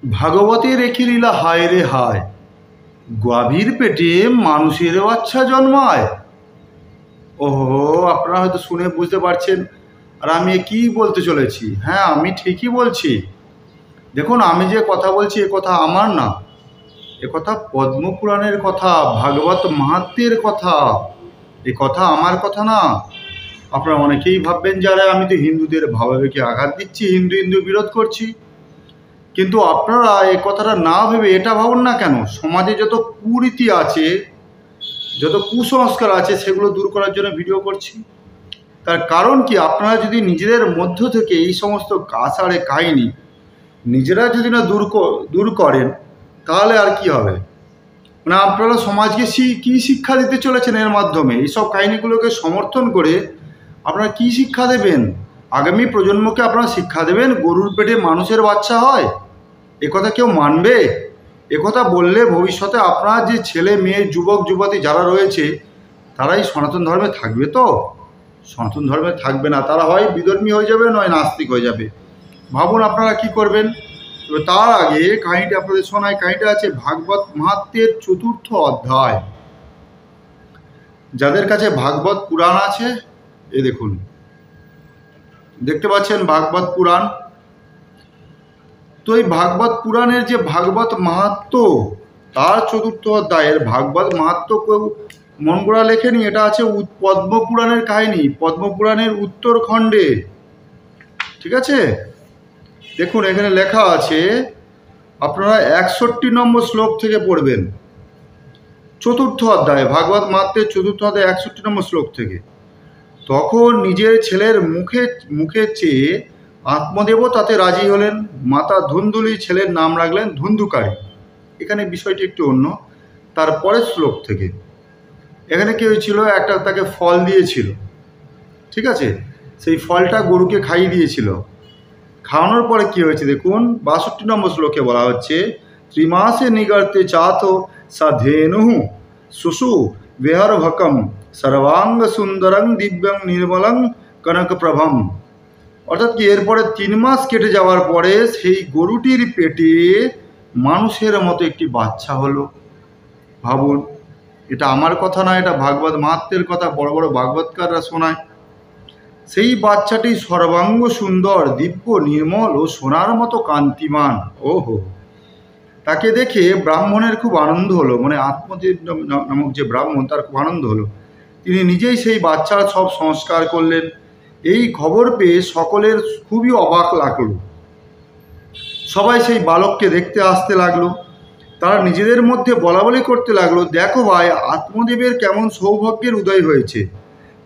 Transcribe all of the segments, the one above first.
ভাগবতের একই লীলা হায় রে হায়, গাভীর পেটে মানুষের বাচ্চা জন্মায়। ওহো, আপনারা হয়তো শুনে বুঝতে পারছেন আর আমি কি বলতে চলেছি। হ্যাঁ, আমি ঠিকই বলছি। দেখুন, আমি যে কথা বলছি এ কথা আমার না, এ কথা পদ্মপুরাণের কথা, ভাগবত মাহাত্ম্যের কথা। এ কথা আমার কথা না। আপনারা অনেকেই ভাববেন যারা আমি তো হিন্দুদের ভাবাবেগে আঘাত দিচ্ছি, হিন্দু হিন্দু বিরোধ করছি। কিন্তু আপনারা এ কথাটা না ভেবে এটা ভাবুন না কেন, সমাজে যত কুরীতি আছে, যত কুসংস্কার আছে, সেগুলো দূর করার জন্য ভিডিও করছি। তার কারণ কি, আপনারা যদি নিজেদের মধ্য থেকে এই সমস্ত কাছাড়ে কাহিনী নিজেরা যদি না দূর করেন, তাহলে আর কি হবে? মানে আপনারা সমাজকে কী শিক্ষা দিতে চলেছেন এর মাধ্যমে? এইসব কাহিনীগুলোকে সমর্থন করে আপনারা কি শিক্ষা দেবেন? আগামী প্রজন্মকে আপনারা শিক্ষা দেবেন গরুর পেটে মানুষের বাচ্চা হয়? একথা কেউ মানবে? একথা বললে ভবিষ্যতে আপনার যে ছেলে মেয়ে যুবক যুবতী যারা রয়েছে, তারাই সনাতন ধর্মে থাকবে? তো সনাতন ধর্মে থাকবে না, তারা হয় বিধর্মী হয়ে যাবে, নয় নাস্তিক হয়ে যাবে। ভাবুন আপনারা কি করবেন। তবে তার আগে কাহিনীটা আপনাদের শোনায়। কাহিনীটা আছে ভাগবত মাহাত্ম্যের 4র্থ অধ্যায়। যাদের কাছে ভাগবত পুরাণ আছে, এ দেখুন, দেখতে পাচ্ছেন ভাগবত পুরাণ। তো এই ভাগবত পুরাণের যে ভাগবত মাহাত্ম্য, তার 4র্থ অধ্যায়ের ভাগবত মাহাত্ম্য কেউ মন গড়া লেখেনি। এটা আছে পদ্মপুরাণের কাহিনী, পদ্মপুরাণের উত্তরখণ্ডে। ঠিক আছে, দেখুন এখানে লেখা আছে, আপনারা 61 নম্বর শ্লোক থেকে পড়বেন। 4র্থ অধ্যায়, ভাগবত মাহাত্ম্যের 4র্থ অধ্যায় 61 নম্বর শ্লোক থেকে। তখন নিজের ছেলের মুখে চেয়ে আত্মদেব তাতে রাজি হলেন। মাতা ধুন্দুলি ছেলের নাম রাখলেন ধুন্ধুকারী। এখানে বিষয়টি একটু অন্য। তারপরের শ্লোক থেকে এখানে কি হয়েছিল, একটা তাকে ফল দিয়েছিল। ঠিক আছে, সেই ফলটা গরুকে খাইয়ে দিয়েছিল। খাওয়ানোর পরে কি হয়েছে দেখুন, 62 নম্বর শ্লোকে বলা হচ্ছে, ত্রিমাসে নিগর্তে চাথ সাধেনু সুসু বিহার ভকম সর্বাঙ্গ সুন্দরং দিব্যং নির্মলং কনকপ্রভম। অর্থাৎ কি, এরপরে 3 মাস কেটে যাওয়ার পরে সেই গরুটির পেটে মানুষের মতো একটি বাচ্চা হলো। ভাবুন, এটা আমার কথা না, এটা ভাগবত মাহাত্ম্যের কথা, বড় বড় ভাগবতকাররা শোনায়। সেই বাচ্চাটি সর্বাঙ্গ সুন্দর, দিব্য, নির্মল ও সোনার মতো কান্তিমান। ওহো, তাকে দেখে ব্রাহ্মণের খুব আনন্দ হলো। মানে আত্মদেব নামক যে ব্রাহ্মণ, তার খুব আনন্দ হলো। তিনি নিজেই সেই বাচ্চার সব সংস্কার করলেন। এই খবর পেয়ে সকলের খুবই অবাক লাগলো। সবাই সেই বালককে দেখতে আসতে লাগলো। তারা নিজেদের মধ্যে বলাবলি করতে লাগলো, দেখো ভাই, আত্মদেবের কেমন সৌভাগ্যের উদয় হয়েছে।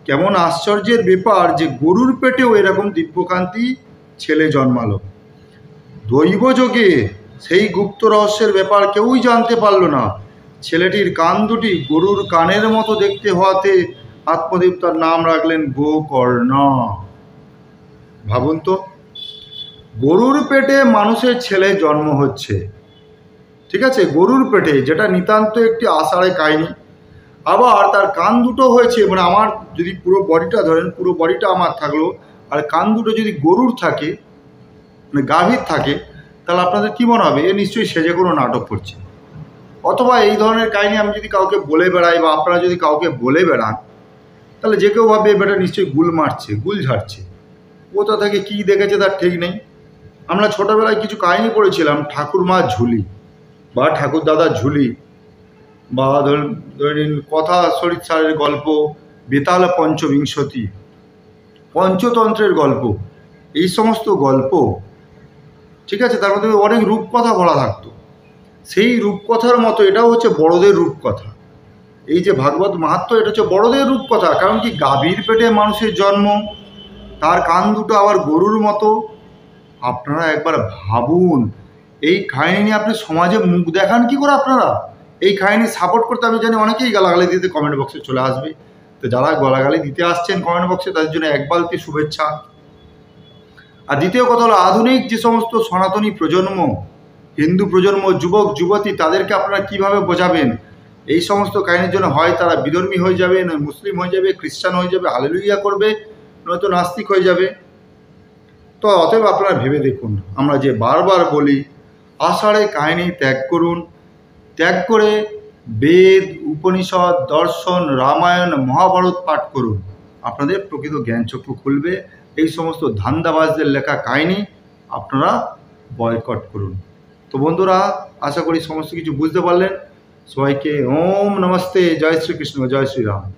কেমন আশ্চর্যের ব্যাপার যে গরুর পেটেও এরকম দিব্যকান্তি ছেলে জন্মালো। দৈবযোগে সেই গুপ্ত রহস্যের ব্যাপার কেউই জানতে পারল না। ছেলেটির কান দুটি গরুর কানের মতো দেখতে হওয়াতে আত্মদেব তার নাম রাখলেন গোকর্ণ। ভাবুন তো, গরুর পেটে মানুষের ছেলে জন্ম হচ্ছে। ঠিক আছে, গরুর পেটে, যেটা নিতান্ত একটি আষাঢ়ে কাহিনী। আবার তার কান দুটো হয়েছে, মানে আমার যদি পুরো বডিটা ধরেন, পুরো বডিটা আমার থাকলো, আর কান দুটো যদি গরুর থাকে, মানে গাভীর থাকে, তাহলে আপনাদের কী মনে হবে, এ নিশ্চয়ই সেজে কোনো নাটক করছে। অথবা এই ধরনের কাহিনী আমি যদি কাউকে বলে বেড়াই, বা আপনারা যদি কাউকে বলে বেড়ান, তাহলে যে কেউ ভাবে এবারে নিশ্চয়ই গুল মারছে, গুল ঝাড়ছে। কোথা থেকে কী দেখেছে তার ঠিক নেই। আমরা ছোটোবেলায় কিছু কাহিনী পড়েছিলাম, ঠাকুরমার ঝুলি বা ঠাকুরদাদার ঝুলি, বা ধরেন কথা শরীর সারের গল্প, বেতাল পঞ্চবিংশতি, পঞ্চতন্ত্রের গল্প, এই সমস্ত গল্প। ঠিক আছে, তার মধ্যে অনেক রূপকথা বলা থাকতো। সেই রূপকথার মতো এটাও হচ্ছে বড়দের রূপকথা। এই যে ভাগবত মাহাত্ম্য, এটা হচ্ছে বড়দের রূপকথা। কারণ কি, গাভীর পেটে মানুষের জন্ম, তার কান দুটো আবার গরুর মতো। আপনারা একবার ভাবুন, এই কাহিনী নিয়ে আপনি সমাজে মুখ দেখান কি করে? আপনারা এই কাহিনী সাপোর্ট করতে, আমি জানি অনেকেই গালাগালি দিতে কমেন্ট বক্সে চলে আসবে। তো যারা গালাগালি দিতে আসছেন কমেন্ট বক্সে, তাদের জন্য এক বালতি শুভেচ্ছা। আর দ্বিতীয় কথা হলো, আধুনিক যে সমস্ত সনাতনী প্রজন্ম, হিন্দু প্রজন্ম, যুবক যুবতী, তাদেরকে আপনারা কীভাবে বোঝাবেন? এই সমস্ত কাহিনীর জন্য হয় তারা বিধর্মী হয়ে যাবে, নয় মুসলিম হয়ে যাবে, খ্রিস্টান হয়ে যাবে, হালেলুইয়া করবে, নয়তো নাস্তিক হয়ে যাবে। তো অতএব আপনারা ভেবে দেখুন, আমরা যে বারবার বলি, আষাঢ়ে কাহিনী ত্যাগ করুন। ত্যাগ করে বেদ, উপনিষদ, দর্শন, রামায়ণ, মহাভারত পাঠ করুন। আপনাদের প্রকৃত জ্ঞানচক্ষু খুলবে। এই সমস্ত ধান্দাবাজদের লেখা কাহিনী আপনারা বয়কট করুন। তো বন্ধুরা, আশা করি সমস্ত কিছু বুঝতে পারলেন। সবাইকে ওম নমস্তে, জয় শ্রীকৃষ্ণ, জয় শ্রীরাম।